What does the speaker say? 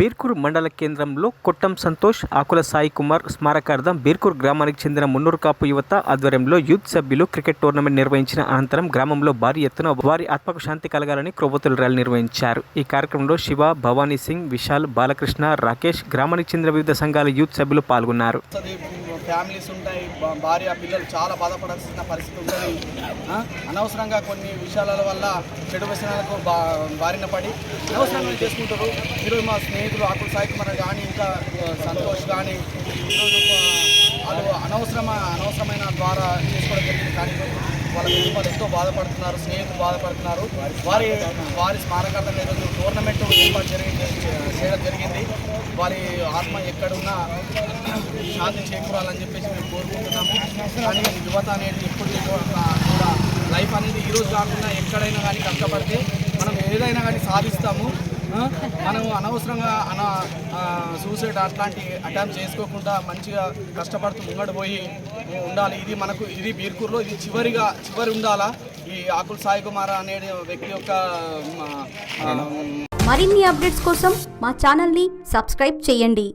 బీర్కూర్ మండల కేంద్రంలో కొట్టం సంతోష్, ఆకుల సాయి కుమార్ స్మారకార్థం బీర్కూర్ గ్రామానికి చెందిన మున్నూరు కాపు యువత ఆధ్వర్యంలో యూత్ సభ్యులు క్రికెట్ టోర్నమెంట్ నిర్వహించిన అనంతరం గ్రామంలో భారీ ఎత్తున వారి ఆత్మకు శాంతి కలగాలని క్రొవ్వొత్తుల ర్యాలీ నిర్వహించారు. ఈ కార్యక్రమంలో శివ, భవానీ సింగ్, విశాల్, బాలకృష్ణ, రాకేష్, గ్రామానికి చెందిన వివిధ సంఘాల యూత్ సభ్యులు పాల్గొన్నారు. ఫ్యామిలీస్ ఉంటాయి, భార్య పిల్లలు చాలా బాధపడాల్సిన పరిస్థితి ఉంటుంది. అనవసరంగా కొన్ని విషయాల వల్ల చెడు వ్యసనాలకు బారిన పడి అనవసరంగా చేసుకుంటారు. ఈరోజు మా స్నేహితులు ఆకుల సాయి కుమార్ కానీ ఇంకా సంతోష్ కానీ ఈరోజు వాళ్ళు అనవసరమైన ద్వారా చేసుకోవడం జరిగింది. కానీ వాళ్ళ కుటుంబాలు ఎంతో బాధపడుతున్నారు, స్నేహితులు బాధపడుతున్నారు. వారి స్మారకార్థం ఈరోజు టోర్నమెంట్ ఏర్పాటు చేయడం జరిగింది. వారి ఆత్మ ఎక్కడున్నా శాంతి చేకూరాలని చెప్పేసి మేము కోరుకుంటున్నాము. కానీ యువత అనేది ఎప్పుడు కూడా లైఫ్ అనేది ఈరోజు కాకుండా ఎక్కడైనా కానీ కష్టపడితే మనం ఏదైనా కానీ సాధిస్తాము. మనం అనవసరంగా సూసైడ్ అట్లాంటి అటెంప్ట్ చేసుకోకుండా మంచిగా కష్టపడుతూ ముంగడు పోయి ఉండాలి. ఇది బీర్కూర్లో ఇది చివరి ఉండాలా. ఈ ఆకుల సాయి కుమార్ అనే వ్యక్తి యొక్క మరిన్ని అప్డేట్స్ కోసం మా ఛానల్ని సబ్స్క్రైబ్ చేయండి.